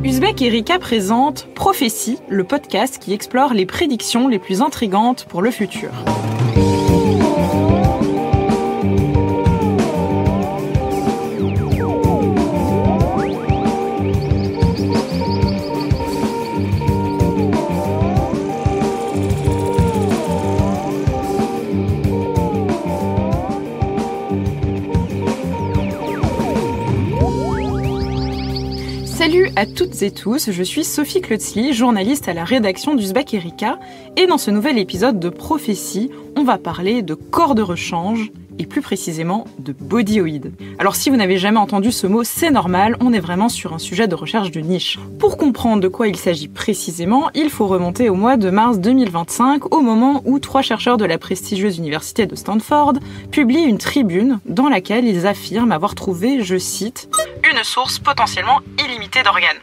Uzbek Erika présente Prophétie, le podcast qui explore les prédictions les plus intrigantes pour le futur. Salut à toutes et tous, je suis Sophie Klötzli, journaliste à la rédaction d'Uzbek Erika, et dans ce nouvel épisode de Prophétie, on va parler de corps de rechange, et plus précisément de bodyoïdes. Alors si vous n'avez jamais entendu ce mot, c'est normal, on est vraiment sur un sujet de recherche de niche. Pour comprendre de quoi il s'agit précisément, il faut remonter au mois de mars 2025, au moment où 3 chercheurs de la prestigieuse université de Stanford publient une tribune dans laquelle ils affirment avoir trouvé, je cite, « une source potentiellement illimitée d'organes ».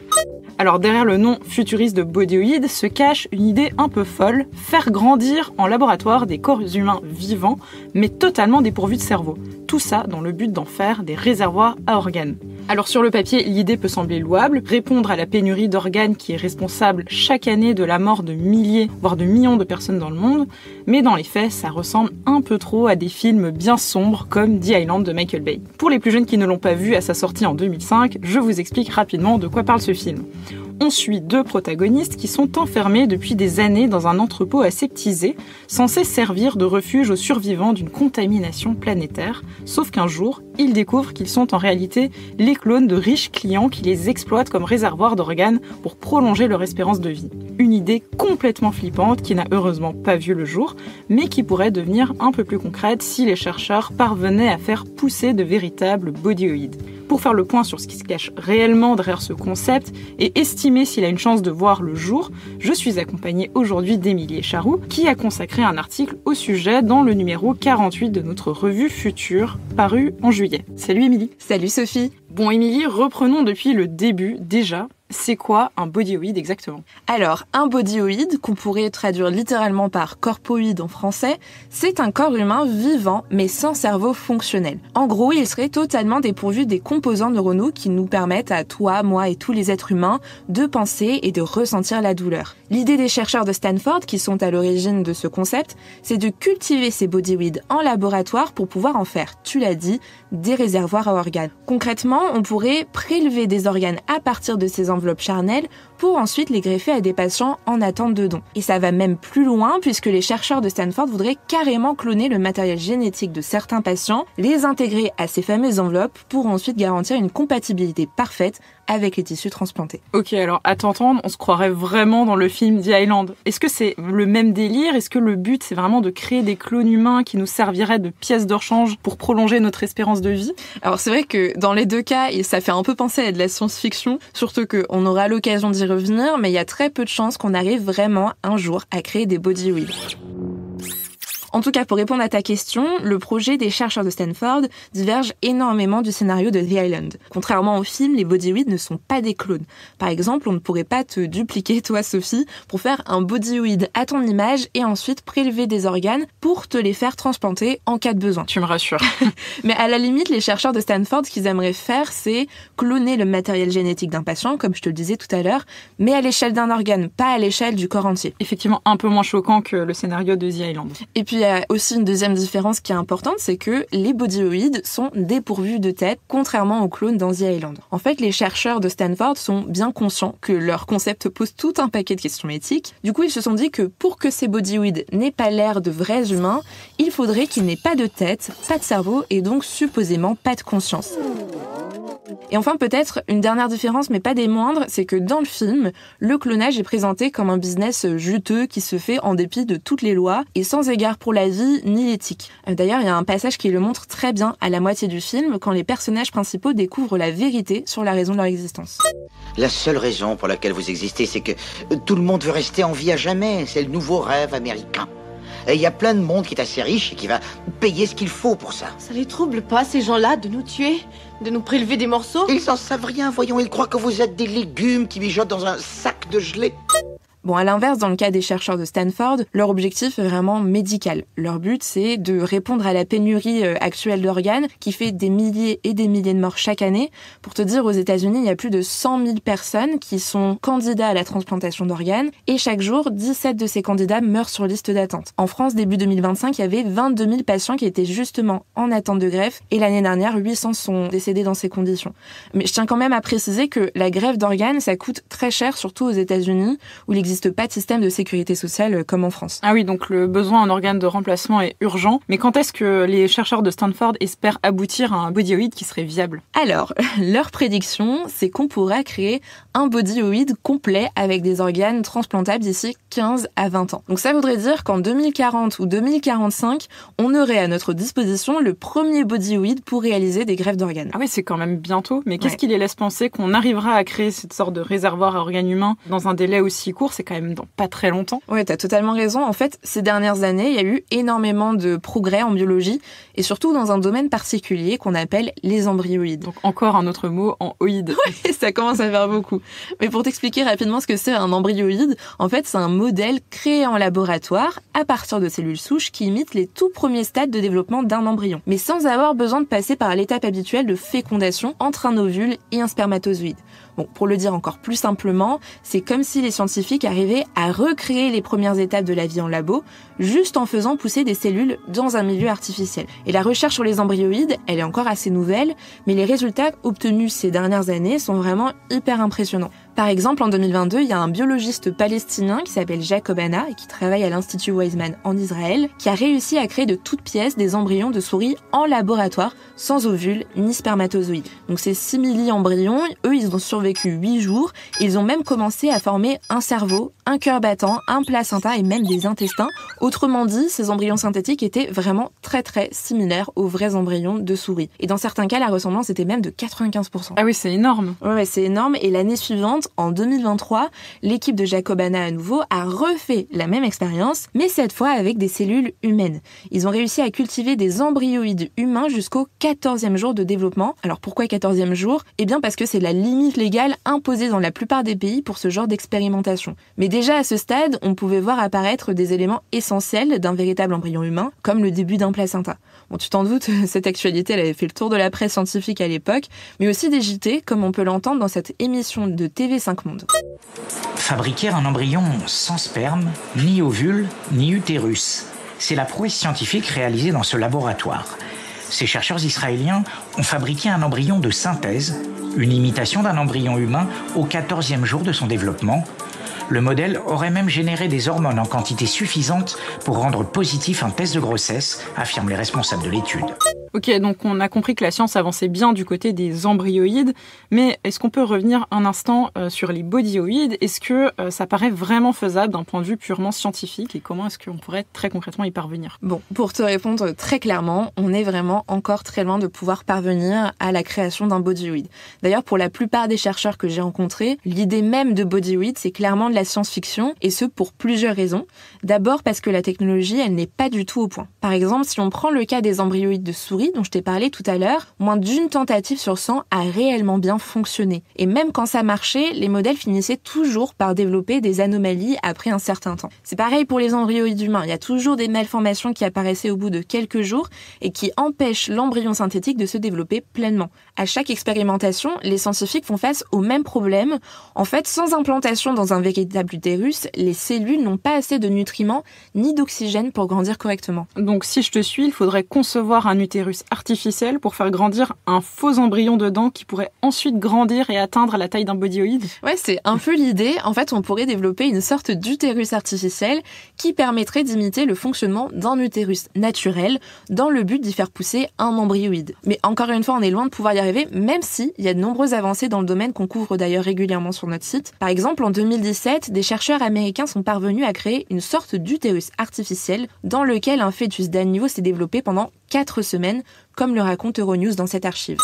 Alors derrière le nom futuriste de bodyoïdes se cache une idée un peu folle, faire grandir en laboratoire des corps humains vivants, mais totalement dépourvus de cerveau. Tout ça dans le but d'en faire des réservoirs à organes. Alors sur le papier, l'idée peut sembler louable, répondre à la pénurie d'organes qui est responsable chaque année de la mort de milliers, voire de millions de personnes dans le monde, mais dans les faits, ça ressemble un peu trop à des films bien sombres comme The Island de Michael Bay. Pour les plus jeunes qui ne l'ont pas vu à sa sortie en 2005, je vous explique rapidement de quoi parle ce film. On suit 2 protagonistes qui sont enfermés depuis des années dans un entrepôt aseptisé, censé servir de refuge aux survivants d'une contamination planétaire, sauf qu'un jour, ils découvrent qu'ils sont en réalité les clones de riches clients qui les exploitent comme réservoirs d'organes pour prolonger leur espérance de vie. Une idée complètement flippante qui n'a heureusement pas vu le jour, mais qui pourrait devenir un peu plus concrète si les chercheurs parvenaient à faire pousser de véritables bodyoïdes. Pour faire le point sur ce qui se cache réellement derrière ce concept et estimer s'il a une chance de voir le jour, je suis accompagnée aujourd'hui d'Émilie Echarou, qui a consacré un article au sujet dans le numéro 48 de notre revue Futur, paru en juillet. Salut Émilie. Salut Sophie. Bon Émilie, reprenons depuis le début déjà. C'est quoi un bodyoïde exactement ? Alors, un bodyoïde, qu'on pourrait traduire littéralement par corpoïde en français, c'est un corps humain vivant mais sans cerveau fonctionnel. En gros, il serait totalement dépourvu des composants neuronaux qui nous permettent à toi, moi et tous les êtres humains de penser et de ressentir la douleur. L'idée des chercheurs de Stanford qui sont à l'origine de ce concept, c'est de cultiver ces bodyoïdes en laboratoire pour pouvoir en faire, tu l'as dit, des réservoirs à organes. Concrètement, on pourrait prélever des organes à partir de ces enveloppes charnelles pour ensuite les greffer à des patients en attente de dons. Et ça va même plus loin puisque les chercheurs de Stanford voudraient carrément cloner le matériel génétique de certains patients, les intégrer à ces fameuses enveloppes pour ensuite garantir une compatibilité parfaite avec les tissus transplantés. Ok, alors à t'entendre, on se croirait vraiment dans le film The Island. Est-ce que c'est le même délire ? Est-ce que le but c'est vraiment de créer des clones humains qui nous serviraient de pièces de rechange pour prolonger notre espérance de vie ? Alors c'est vrai que dans les 2 cas, ça fait un peu penser à de la science-fiction, surtout qu'on aura l'occasion d'y revenir, mais il y a très peu de chances qu'on arrive vraiment un jour à créer des bodyoïdes. En tout cas, pour répondre à ta question, le projet des chercheurs de Stanford diverge énormément du scénario de The Island. Contrairement au film, les bodyoïdes ne sont pas des clones. Par exemple, on ne pourrait pas te dupliquer, toi Sophie, pour faire un bodyoïde à ton image et ensuite prélever des organes pour te les faire transplanter en cas de besoin. Tu me rassures. Mais à la limite, les chercheurs de Stanford, ce qu'ils aimeraient faire, c'est cloner le matériel génétique d'un patient, comme je te le disais tout à l'heure, mais à l'échelle d'un organe, pas à l'échelle du corps entier. Effectivement, un peu moins choquant que le scénario de The Island. Et puis, il y a aussi une deuxième différence qui est importante, c'est que les bodyoïdes sont dépourvus de tête, contrairement aux clones dans The Island. En fait, les chercheurs de Stanford sont bien conscients que leur concept pose tout un paquet de questions éthiques. Du coup, ils se sont dit que pour que ces bodyoïdes n'aient pas l'air de vrais humains, il faudrait qu'ils n'aient pas de tête, pas de cerveau et donc supposément pas de conscience. Et enfin, peut-être, une dernière différence, mais pas des moindres, c'est que dans le film, le clonage est présenté comme un business juteux qui se fait en dépit de toutes les lois et sans égard pour la vie ni l'éthique. D'ailleurs, il y a un passage qui le montre très bien à la moitié du film, quand les personnages principaux découvrent la vérité sur la raison de leur existence. La seule raison pour laquelle vous existez, c'est que tout le monde veut rester en vie à jamais. C'est le nouveau rêve américain. Et il y a plein de monde qui est assez riche et qui va payer ce qu'il faut pour ça. Ça les trouble pas, ces gens-là, de nous tuer, de nous prélever des morceaux? Ils en savent rien, voyons. Ils croient que vous êtes des légumes qui mijotent dans un sac de gelée. Bon, à l'inverse, dans le cas des chercheurs de Stanford, leur objectif est vraiment médical. Leur but, c'est de répondre à la pénurie actuelle d'organes qui fait des milliers et des milliers de morts chaque année. Pour te dire, aux États-Unis, il y a plus de 100 000 personnes qui sont candidats à la transplantation d'organes et chaque jour, 17 de ces candidats meurent sur liste d'attente. En France, début 2025, il y avait 22 000 patients qui étaient justement en attente de greffe et l'année dernière, 800 sont décédés dans ces conditions. Mais je tiens quand même à préciser que la greffe d'organes, ça coûte très cher, surtout aux États-Unis, où il n'existe pas de système de sécurité sociale comme en France. Ah oui, donc le besoin en organes de remplacement est urgent. Mais quand est-ce que les chercheurs de Stanford espèrent aboutir à un bodyoïde qui serait viable? Alors, leur prédiction, c'est qu'on pourra créer un bodyoïde complet avec des organes transplantables d'ici 15 à 20 ans. Donc ça voudrait dire qu'en 2040 ou 2045, on aurait à notre disposition le premier bodyoïde pour réaliser des greffes d'organes. Ah oui, c'est quand même bientôt. Mais qu'est-ce qui les laisse penser qu'on arrivera à créer cette sorte de réservoir à organes humains dans un délai aussi court? C'est quand même dans pas très longtemps. Ouais, t'as totalement raison. En fait, ces dernières années, il y a eu énormément de progrès en biologie et surtout dans un domaine particulier qu'on appelle les embryoïdes. Donc encore un autre mot en oïde. Ouais, ça commence à faire beaucoup. Mais pour t'expliquer rapidement ce que c'est un embryoïde, en fait, c'est un modèle créé en laboratoire à partir de cellules souches qui imitent les tout premiers stades de développement d'un embryon, mais sans avoir besoin de passer par l'étape habituelle de fécondation entre un ovule et un spermatozoïde. Bon, pour le dire encore plus simplement, c'est comme si les scientifiques arrivaient à recréer les premières étapes de la vie en labo, juste en faisant pousser des cellules dans un milieu artificiel. Et la recherche sur les embryoïdes, elle est encore assez nouvelle, mais les résultats obtenus ces dernières années sont vraiment hyper impressionnants. Par exemple, en 2022, il y a un biologiste palestinien qui s'appelle Jacob Hanna et qui travaille à l'Institut Weizmann en Israël, qui a réussi à créer de toutes pièces des embryons de souris en laboratoire, sans ovules ni spermatozoïdes. Donc ces 6 milli-embryons, eux, ils ont survécu 8 jours et ils ont même commencé à former un cerveau, un cœur battant, un placenta et même des intestins. Autrement dit, ces embryons synthétiques étaient vraiment très très similaires aux vrais embryons de souris. Et dans certains cas, la ressemblance était même de 95%. Ah oui, c'est énorme. Ouais, c'est énorme. Et l'année suivante, en 2023, l'équipe de Jacob Hanna à nouveau a refait la même expérience, mais cette fois avec des cellules humaines. Ils ont réussi à cultiver des embryoïdes humains jusqu'au 14e jour de développement. Alors pourquoi 14e jour? Eh bien parce que c'est la limite légale imposée dans la plupart des pays pour ce genre d'expérimentation. Mais déjà à ce stade, on pouvait voir apparaître des éléments essentiels d'un véritable embryon humain, comme le début d'un placenta. Bon, tu t'en doutes, cette actualité, elle avait fait le tour de la presse scientifique à l'époque, mais aussi des JT, comme on peut l'entendre dans cette émission de TV5 Monde. Fabriquer un embryon sans sperme, ni ovule, ni utérus. C'est la prouesse scientifique réalisée dans ce laboratoire. Ces chercheurs israéliens ont fabriqué un embryon de synthèse, une imitation d'un embryon humain au 14e jour de son développement. Le modèle aurait même généré des hormones en quantité suffisante pour rendre positif un test de grossesse, affirment les responsables de l'étude. Ok, donc on a compris que la science avançait bien du côté des embryoïdes, mais est-ce qu'on peut revenir un instant sur les bodyoïdes? Est-ce que ça paraît vraiment faisable d'un point de vue purement scientifique et comment est-ce qu'on pourrait très concrètement y parvenir? Bon, pour te répondre très clairement, on est vraiment encore très loin de pouvoir parvenir à la création d'un bodyoïde. D'ailleurs, pour la plupart des chercheurs que j'ai rencontrés, l'idée même de bodyoïde, c'est clairement de la science-fiction, et ce pour plusieurs raisons. D'abord parce que la technologie, elle n'est pas du tout au point. Par exemple, si on prend le cas des embryoïdes de souris, dont je t'ai parlé tout à l'heure, moins d'une tentative sur 100 a réellement bien fonctionné. Et même quand ça marchait, les modèles finissaient toujours par développer des anomalies après un certain temps. C'est pareil pour les embryoïdes humains. Il y a toujours des malformations qui apparaissaient au bout de quelques jours et qui empêchent l'embryon synthétique de se développer pleinement. À chaque expérimentation, les scientifiques font face au même problème. En fait, sans implantation dans un véritable utérus, les cellules n'ont pas assez de nutriments ni d'oxygène pour grandir correctement. Donc si je te suis, il faudrait concevoir un utérus artificiel pour faire grandir un faux embryon dedans qui pourrait ensuite grandir et atteindre la taille d'un bodyoïde. Ouais, c'est un peu l'idée. En fait, on pourrait développer une sorte d'utérus artificiel qui permettrait d'imiter le fonctionnement d'un utérus naturel dans le but d'y faire pousser un embryoïde. Mais encore une fois, on est loin de pouvoir y arriver, même si il y a de nombreuses avancées dans le domaine qu'on couvre d'ailleurs régulièrement sur notre site. Par exemple, en 2017, des chercheurs américains sont parvenus à créer une sorte d'utérus artificiel dans lequel un fœtus d'agneau s'est développé pendant 4 semaines, comme le raconte Euronews dans cette archive.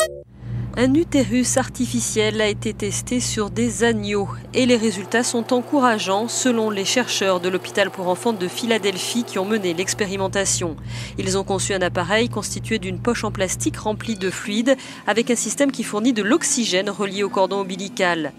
Un utérus artificiel a été testé sur des agneaux et les résultats sont encourageants selon les chercheurs de l'hôpital pour enfants de Philadelphie qui ont mené l'expérimentation. Ils ont conçu un appareil constitué d'une poche en plastique remplie de fluide avec un système qui fournit de l'oxygène relié au cordon ombilical.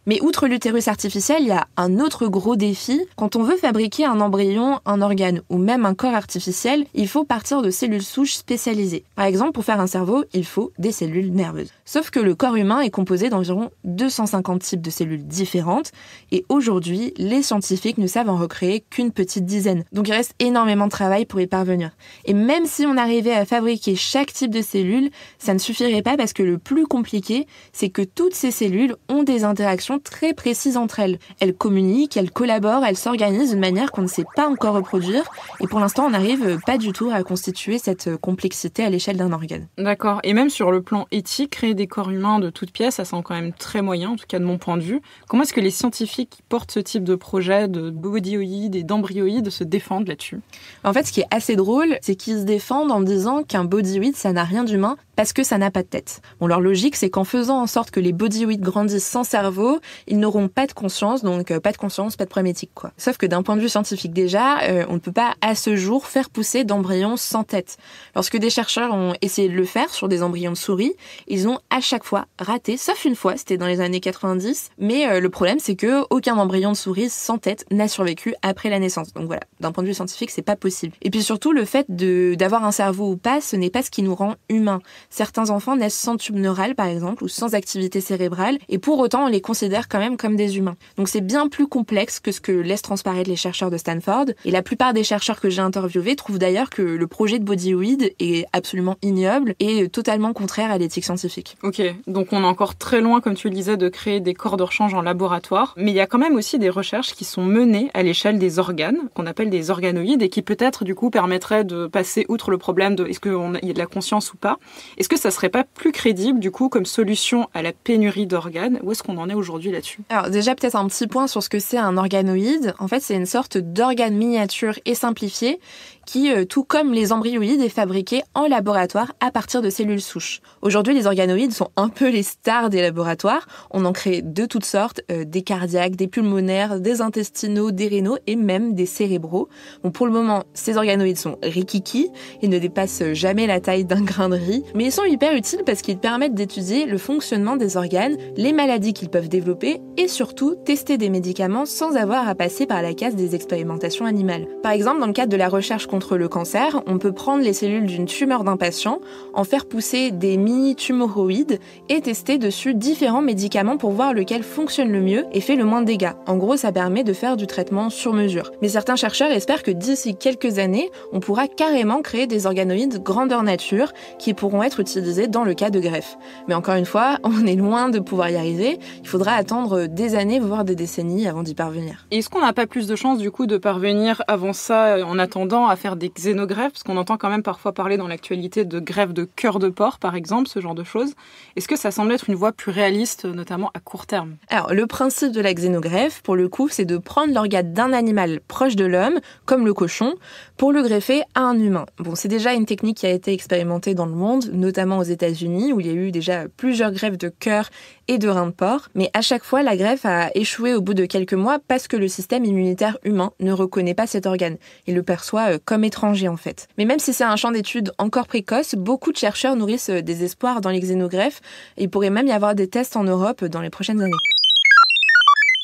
Mais outre l'utérus artificiel, il y a un autre gros défi. Quand on veut fabriquer un embryon, un organe ou même un corps artificiel, il faut partir de cellules souches spécialisées. Par exemple, pour faire un cerveau, il faut des cellules nerveuses. Sauf que le corps humain est composé d'environ 250 types de cellules différentes et aujourd'hui, les scientifiques ne savent en recréer qu'une petite dizaine. Donc il reste énormément de travail pour y parvenir. Et même si on arrivait à fabriquer chaque type de cellule, ça ne suffirait pas parce que le plus compliqué, c'est que toutes ces cellules ont des interactions très précises entre elles. Elles communiquent, elles collaborent, elles s'organisent d'une manière qu'on ne sait pas encore reproduire et pour l'instant, on n'arrive pas du tout à constituer cette complexité à l'échelle d'un organe. D'accord. Et même sur le plan éthique, créer des corps humains de toutes pièces, ça semble quand même très moyen, en tout cas de mon point de vue. Comment est-ce que les scientifiques qui portent ce type de projet de bodyoïdes et d'embryoïdes se défendent là-dessus? En fait, ce qui est assez drôle, c'est qu'ils se défendent en disant qu'un bodyoïde, ça n'a rien d'humain parce que ça n'a pas de tête. Bon, leur logique, c'est qu'en faisant en sorte que les bodyoïdes grandissent sans cerveau, ils n'auront pas de conscience, donc pas de conscience, pas de problème éthique, quoi. Sauf que d'un point de vue scientifique déjà, on ne peut pas à ce jour faire pousser d'embryons sans tête. Lorsque des chercheurs ont essayé de le faire sur des embryons de souris, ils ont à chaque fois raté, sauf une fois, c'était dans les années 90, mais le problème, c'est que aucun embryon de souris sans tête n'a survécu après la naissance. Donc voilà, d'un point de vue scientifique, c'est pas possible. Et puis surtout, le fait d'avoir un cerveau ou pas, ce n'est pas ce qui nous rend humains. Certains enfants naissent sans tube neural, par exemple, ou sans activité cérébrale, et pour autant, on les considère quand même comme des humains. Donc c'est bien plus complexe que ce que laissent transparaître les chercheurs de Stanford, et la plupart des chercheurs que j'ai interviewés trouvent d'ailleurs que le projet de bodyoïde est absolument ignoble et totalement contraire à l'éthique scientifique. Ok, donc on est encore très loin, comme tu le disais, de créer des corps de rechange en laboratoire, mais il y a quand même aussi des recherches qui sont menées à l'échelle des organes, qu'on appelle des organoïdes, et qui peut-être du coup permettraient de passer outre le problème de est-ce qu'il y a de la conscience ou pas. Est-ce que ça serait pas plus crédible du coup comme solution à la pénurie d'organes? Où est-ce qu'on en est aujourd'hui là-dessus? Alors déjà peut-être un petit point sur ce que c'est un organoïde. En fait, c'est une sorte d'organe miniature et simplifié qui, tout comme les embryoïdes, est fabriqué en laboratoire à partir de cellules souches. Aujourd'hui, les organoïdes sont un peu les stars des laboratoires. On en crée de toutes sortes, des cardiaques, des pulmonaires, des intestinaux, des rénaux et même des cérébraux. Bon, pour le moment, ces organoïdes sont rikiki, ils ne dépassent jamais la taille d'un grain de riz, mais ils sont hyper utiles parce qu'ils permettent d'étudier le fonctionnement des organes, les maladies qu'ils peuvent développer et surtout tester des médicaments sans avoir à passer par la case des expérimentations animales. Par exemple, dans le cadre de la recherche contre le cancer, on peut prendre les cellules d'une tumeur d'un patient, en faire pousser des mini-tumoroïdes et tester dessus différents médicaments pour voir lequel fonctionne le mieux et fait le moins de dégâts. En gros, ça permet de faire du traitement sur mesure. Mais certains chercheurs espèrent que d'ici quelques années, on pourra carrément créer des organoïdes grandeur nature qui pourront être utilisés dans le cas de greffe. Mais encore une fois, on est loin de pouvoir y arriver. Il faudra attendre des années, voire des décennies avant d'y parvenir. Et est-ce qu'on n'a pas plus de chances du coup de parvenir avant ça, en attendant, à faire des xénogreffes? Parce qu'on entend quand même parfois parler dans l'actualité de greffe de cœur de porc, par exemple, ce genre de choses. Est-ce que ça semble être une voie plus réaliste, notamment à court terme? Alors, le principe de la xénogreffe, pour le coup, c'est de prendre l'organe d'un animal proche de l'homme, comme le cochon, pour le greffer à un humain. Bon, c'est déjà une technique qui a été expérimentée dans le monde, notamment aux États-Unis, où il y a eu déjà plusieurs greffes de cœur et de rein de porc. Mais à chaque fois, la greffe a échoué au bout de quelques mois parce que le système immunitaire humain ne reconnaît pas cet organe. Il le perçoit comme étranger, en fait. Mais même si c'est un champ d'études encore précoce, beaucoup de chercheurs nourrissent des espoirs dans les xénogreffes. Il pourrait même y avoir des tests en Europe dans les prochaines années.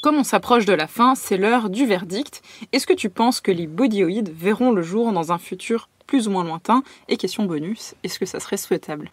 Comme on s'approche de la fin, c'est l'heure du verdict. Est-ce que tu penses que les bodyoïdes verront le jour dans un futur plus ou moins lointain? Et question bonus, est-ce que ça serait souhaitable?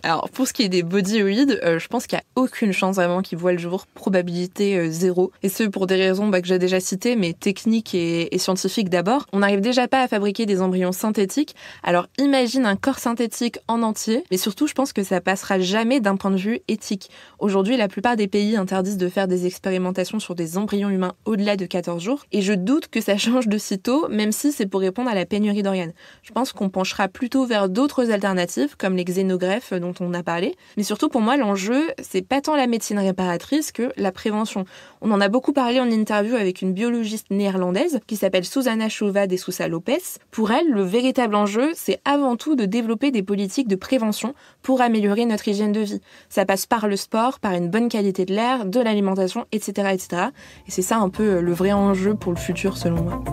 Alors, pour ce qui est des bodyoïdes, je pense qu'il n'y a aucune chance vraiment qu'ils voient le jour, probabilité 0. Et ce, pour des raisons que j'ai déjà citées, mais techniques et scientifiques d'abord. On n'arrive déjà pas à fabriquer des embryons synthétiques, alors imagine un corps synthétique en entier, mais surtout, je pense que ça passera jamais d'un point de vue éthique. Aujourd'hui, la plupart des pays interdisent de faire des expérimentations sur des embryons humains au-delà de 14 jours, et je doute que ça change de sitôt, même si c'est pour répondre à la pénurie d'organes. Je pense qu'on penchera plutôt vers d'autres alternatives, comme les xénogreffes dont on a parlé. Mais surtout, pour moi, l'enjeu, c'est pas tant la médecine réparatrice que la prévention. On en a beaucoup parlé en interview avec une biologiste néerlandaise qui s'appelle Susana Chouva de Sousa Lopes. Pour elle, le véritable enjeu, c'est avant tout de développer des politiques de prévention pour améliorer notre hygiène de vie. Ça passe par le sport, par une bonne qualité de l'air, de l'alimentation, etc., etc. Et c'est ça un peu le vrai enjeu pour le futur, selon moi.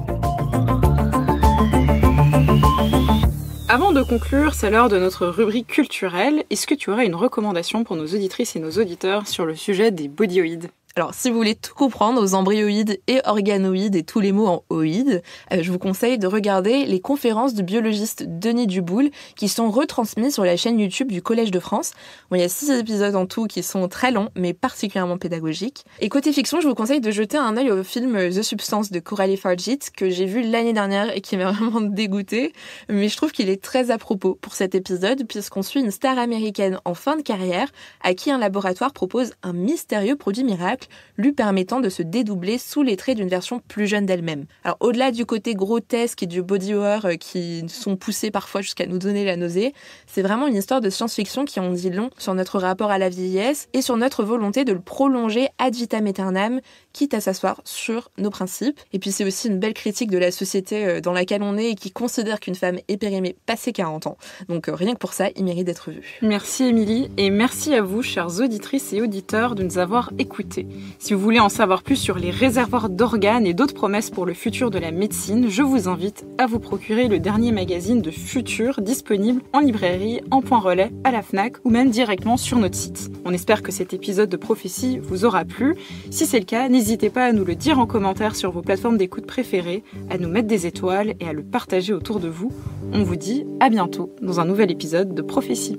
Avant de conclure, c'est l'heure de notre rubrique culturelle. Est-ce que tu aurais une recommandation pour nos auditrices et nos auditeurs sur le sujet des bodyoïdes? Alors, si vous voulez tout comprendre aux embryoïdes et organoïdes et tous les mots en oïdes, je vous conseille de regarder les conférences du biologiste Denis Duboul qui sont retransmises sur la chaîne YouTube du Collège de France. Bon, il y a 6 épisodes en tout qui sont très longs, mais particulièrement pédagogiques. Et côté fiction, je vous conseille de jeter un œil au film The Substance de Coralie Farjit que j'ai vu l'année dernière et qui m'a vraiment dégoûtée. Mais je trouve qu'il est très à propos pour cet épisode puisqu'on suit une star américaine en fin de carrière à qui un laboratoire propose un mystérieux produit miracle lui permettant de se dédoubler sous les traits d'une version plus jeune d'elle-même. Alors au-delà du côté grotesque et du body horror qui sont poussés parfois jusqu'à nous donner la nausée, c'est vraiment une histoire de science-fiction qui en dit long sur notre rapport à la vieillesse et sur notre volonté de le prolonger ad vitam aeternam, quitte à s'asseoir sur nos principes. Et puis c'est aussi une belle critique de la société dans laquelle on est et qui considère qu'une femme est périmée passé 40 ans. Donc rien que pour ça, il mérite d'être vu. Merci Émilie et merci à vous, chères auditrices et auditeurs, de nous avoir écoutés. Si vous voulez en savoir plus sur les réservoirs d'organes et d'autres promesses pour le futur de la médecine, je vous invite à vous procurer le dernier magazine de Futur disponible en librairie, en point relais, à la Fnac ou même directement sur notre site. On espère que cet épisode de Prophétie vous aura plu. Si c'est le cas, n'hésitez pas à nous le dire en commentaire sur vos plateformes d'écoute préférées, à nous mettre des étoiles et à le partager autour de vous. On vous dit à bientôt dans un nouvel épisode de Prophétie.